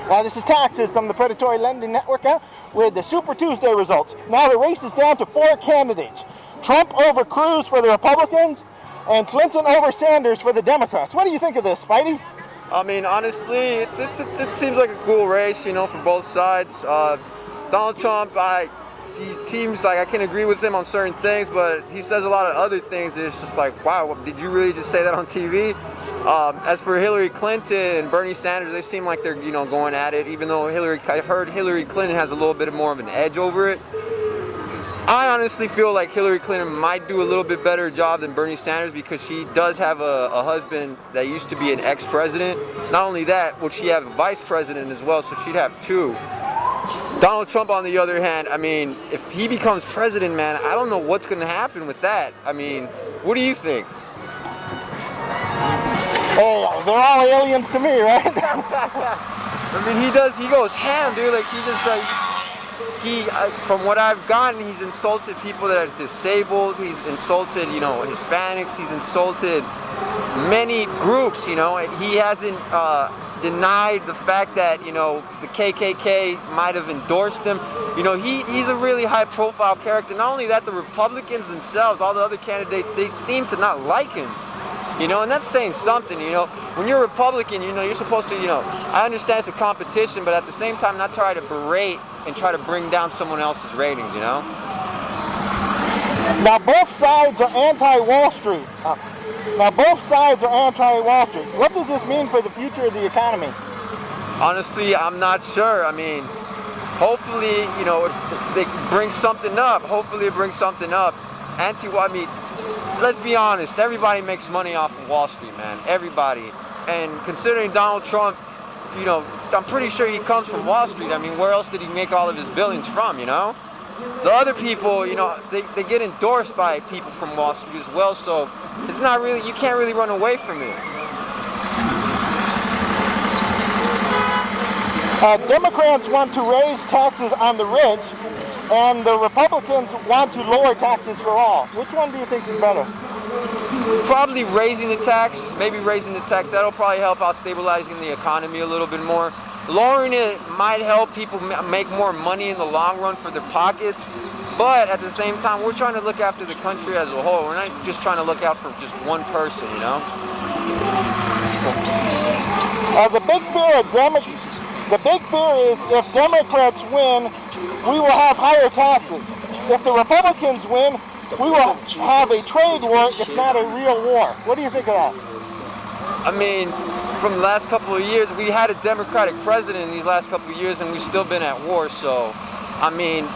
Now this is Taxes from the Predatory Lending Network with the Super Tuesday results. Now the race is down to 4 candidates. Trump over Cruz for the Republicans and Clinton over Sanders for the Democrats. What do you think of this, Spidey? I mean, honestly, it seems like a cool race, you know, for both sides. Donald Trump, he seems like I can agree with him on certain things, but he says a lot of other things that it's just like, wow, did you really just say that on TV? As for Hillary Clinton and Bernie Sanders, they seem like they're, you know, going at it, even though I've heard Hillary Clinton has a little bit more of an edge over it. I honestly feel like Hillary Clinton might do a little bit better job than Bernie Sanders because she does have a husband that used to be an ex-president. Not only that, would she have a vice president as well, so she'd have 2. Donald Trump, on the other hand, I mean, if he becomes president, man, I don't know what's going to happen with that. I mean, what do you think? Hey, they're all aliens to me, right? I mean, he goes ham, dude. Like, he just, like, from what I've gotten, he's insulted people that are disabled. He's insulted, you know, Hispanics. He's insulted many groups, you know. And he hasn't denied the fact that, you know, the KKK might have endorsed him. You know, he's a really high-profile character. Not only that, the Republicans themselves, all the other candidates, they seem to not like him. You know, and that's saying something, you know. When you're a Republican, you know, you're supposed to, you know, I understand it's a competition, but at the same time, not try to berate and try to bring down someone else's ratings, you know? Now, both sides are anti-Wall Street. What does this mean for the future of the economy? Honestly, I'm not sure. I mean, hopefully, you know, they bring something up. Hopefully it brings something up. I mean, let's be honest, everybody makes money off of Wall Street, man. Everybody. And considering Donald Trump, you know, I'm pretty sure he comes from Wall Street. I mean, where else did he make all of his billions from, you know? The other people, you know, they get endorsed by people from Wall Street as well, so it's not really, you can't really run away from it. Democrats want to raise taxes on the rich, and the Republicans want to lower taxes for all. Which one do you think is better? Probably raising the tax, maybe raising the tax. That'll probably help out stabilizing the economy a little bit more. Lowering it might help people make more money in the long run for their pockets, but at the same time, we're trying to look after the country as a whole. We're not just trying to look out for just one person, you know? The big fear is if Democrats win, we will have higher taxes. If the Republicans win, we will have a trade war, if not a real war. What do you think of that? I mean, from the last couple of years, we had a Democratic president in these last couple of years, and we've still been at war. So, I mean,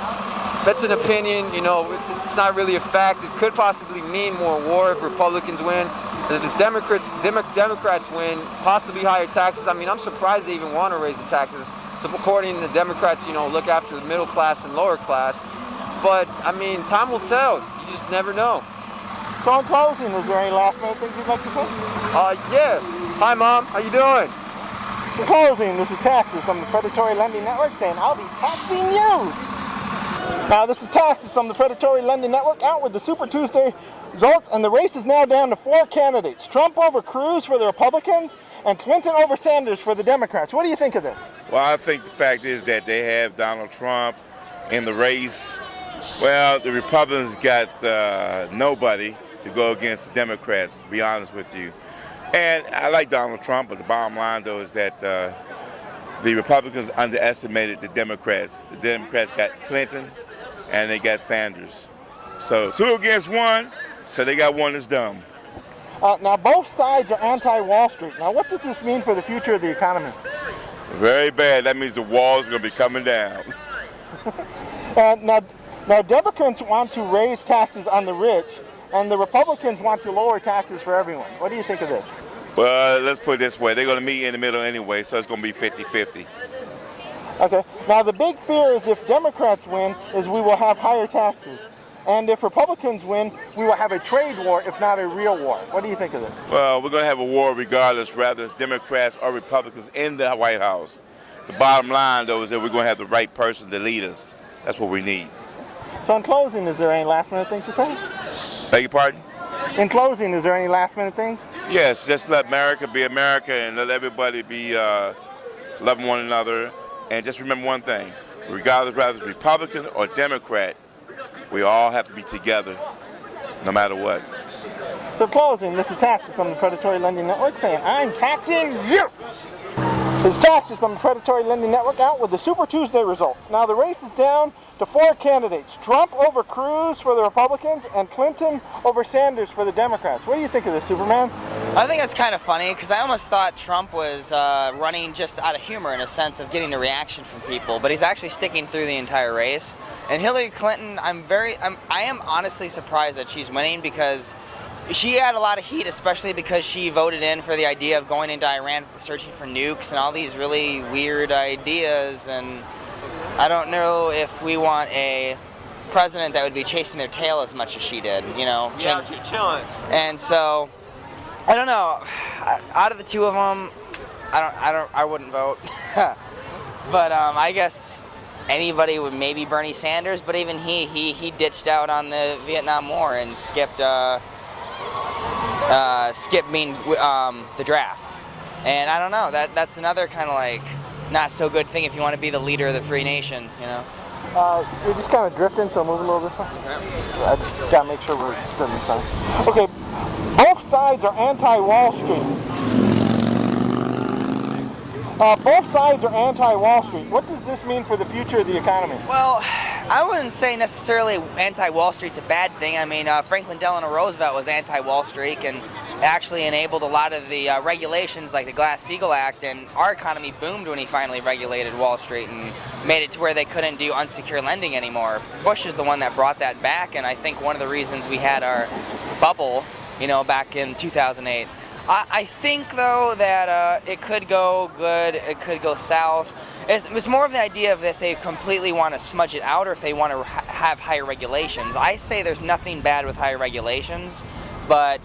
that's an opinion. You know, it's not really a fact. It could possibly mean more war if Republicans win. If the Democrats win, possibly higher taxes. I mean, I'm surprised they even want to raise the taxes. So, according to the Democrats, you know, look after the middle class and lower class. But, I mean, time will tell. You just never know. So in closing, is there any last minute things you'd like to say? Yeah. Hi, Mom. How you doing? In closing, this is Taxes from the Predatory Lending Network saying, I'll be taxing you. Now, this is Taxes from the Predatory Lending Network out with the Super Tuesday results, and the race is now down to 4 candidates. Trump over Cruz for the Republicans and Clinton over Sanders for the Democrats. What do you think of this? Well, I think the fact is that they have Donald Trump in the race. Well, the Republicans got nobody to go against the Democrats, to be honest with you. And I like Donald Trump, but the bottom line, though, is that the Republicans underestimated the Democrats. The Democrats got Clinton, and they got Sanders. So 2 against 1, so they got one that's dumb. Now, both sides are anti-Wall Street. Now, what does this mean for the future of the economy? Very bad. That means the wall's going to be coming down. Now, Democrats want to raise taxes on the rich, and the Republicans want to lower taxes for everyone. What do you think of this? Well, let's put it this way. They're going to meet in the middle anyway, so it's going to be 50-50. Okay. Now, the big fear is if Democrats win, is we will have higher taxes. And if Republicans win, we will have a trade war, if not a real war. What do you think of this? Well, we're going to have a war regardless, whether it's Democrats or Republicans in the White House. The bottom line, though, is that we're going to have the right person to lead us. That's what we need. So in closing, is there any last-minute things to say? Beg your pardon? In closing, is there any last-minute things? Yes, just let America be America and let everybody be loving one another, and just remember one thing: regardless whether it's Republican or Democrat, we all have to be together, no matter what. So closing, this is Taxes from the Predatory Lending Network saying, I'm taxing you! This is Taxes from the Predatory Lending Network out with the Super Tuesday results. Now the race is down to 4 candidates. Trump over Cruz for the Republicans and Clinton over Sanders for the Democrats. What do you think of this, Superman? I think it's kind of funny because I almost thought Trump was running just out of humor in a sense of getting a reaction from people, but he's actually sticking through the entire race. And Hillary Clinton, I am honestly surprised that she's winning because she had a lot of heat, especially because she voted in for the idea of going into Iran searching for nukes and all these really weird ideas. And I don't know if we want a president that would be chasing their tail as much as she did, you know. Yeah, chilling. And so, I don't know. Out of the two of them, I wouldn't vote. But I guess anybody would, maybe Bernie Sanders. But even he ditched out on the Vietnam War and skipped the draft. And I don't know. That's another kind of like not so good thing if you want to be the leader of the free nation, you know. We're just kind of drifting, so move a little this way. I just gotta make sure we're doing this side. Okay, both sides are anti-Wall Street. Both sides are anti-Wall Street. What does this mean for the future of the economy? Well, I wouldn't say necessarily anti-Wall Street's a bad thing. I mean, Franklin Delano Roosevelt was anti-Wall Street and actually enabled a lot of the regulations like the Glass-Steagall Act, and our economy boomed when he finally regulated Wall Street and made it to where they couldn't do unsecured lending anymore. Bush is the one that brought that back, and I think one of the reasons we had our bubble, you know, back in 2008. I think, though, that it could go good, it could go south. It's more of the idea of if they completely want to smudge it out or if they want to have higher regulations. I say there's nothing bad with higher regulations, but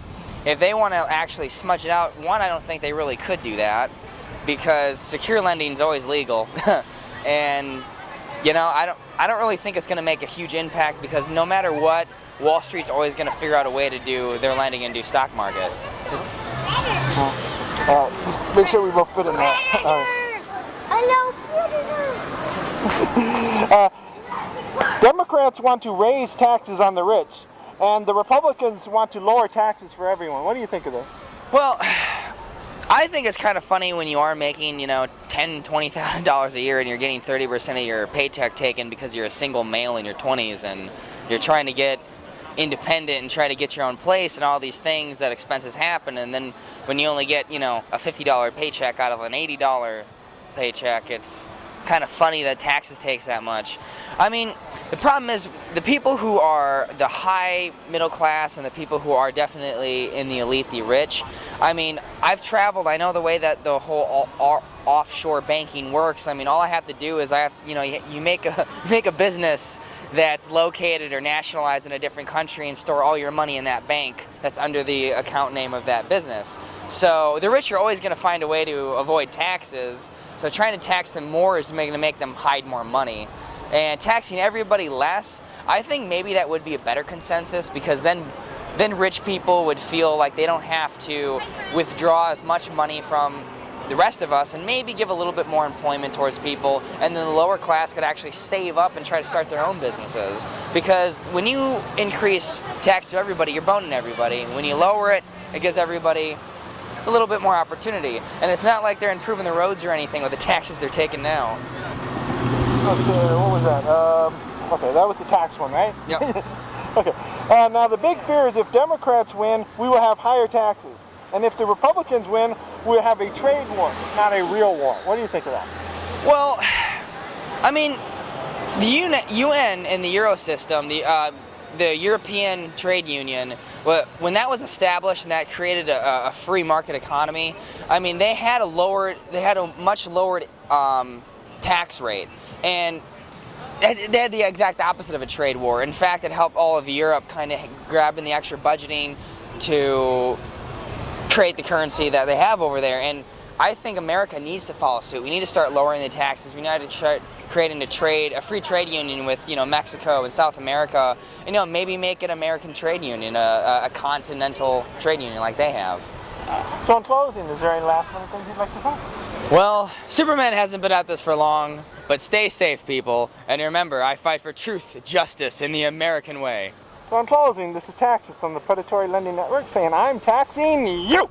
if they want to actually smudge it out, one, I don't think they really could do that because secure lending is always legal. And, you know, I don't really think it's going to make a huge impact because no matter what, Wall Street's always going to figure out a way to do their lending and do stock market. Just make sure we both fit in that. Democrats want to raise taxes on the rich, and the Republicans want to lower taxes for everyone. What do you think of this? Well, I think it's kind of funny when you are making, you know, $10,000, $20,000 a year and you're getting 30% of your paycheck taken because you're a single male in your 20s and you're trying to get independent and try to get your own place and all these things that expenses happen, and then when you only get, you know, a $50 paycheck out of an $80 paycheck, it's kind of funny that taxes takes that much. I mean, the problem is the people who are the high middle class and the people who are definitely in the elite, the rich. I mean, I've traveled, I know the way that the whole offshore banking works. I mean, all I have to do is you make a business that's located or nationalized in a different country and store all your money in that bank that's under the account name of that business. So the rich are always going to find a way to avoid taxes. So trying to tax them more is going to make them hide more money. And taxing everybody less, I think maybe that would be a better consensus because then rich people would feel like they don't have to withdraw as much money from the rest of us and maybe give a little bit more employment towards people, and then the lower class could actually save up and try to start their own businesses. Because when you increase tax to everybody, you're boning everybody. When you lower it, it gives everybody a little bit more opportunity. And it's not like they're improving the roads or anything with the taxes they're taking now. Okay, what was that? Okay, that was the tax one, right? Yep. Okay. Now the big fear is if Democrats win, we will have higher taxes. And if the Republicans win, we'll have a trade war, not a real war. What do you think of that? Well, I mean, the UN and the Euro system, the European Trade Union, when that was established and that created a free market economy, I mean, they had a much lowered tax rate, and they had the exact opposite of a trade war. In fact, it helped all of Europe kind of grab in the extra budgeting to create the currency that they have over there. And I think America needs to follow suit. We need to start lowering the taxes. We need to start creating a free trade union with, you know, Mexico and South America. You know, maybe make an American trade union, a continental trade union like they have. So in closing, is there any last minute things you'd like to say? Well, Superman hasn't been at this for long, but stay safe, people. And remember, I fight for truth, justice, in the American way. So in closing, this is Taxes from the Predatory Lending Network saying I'm taxing you!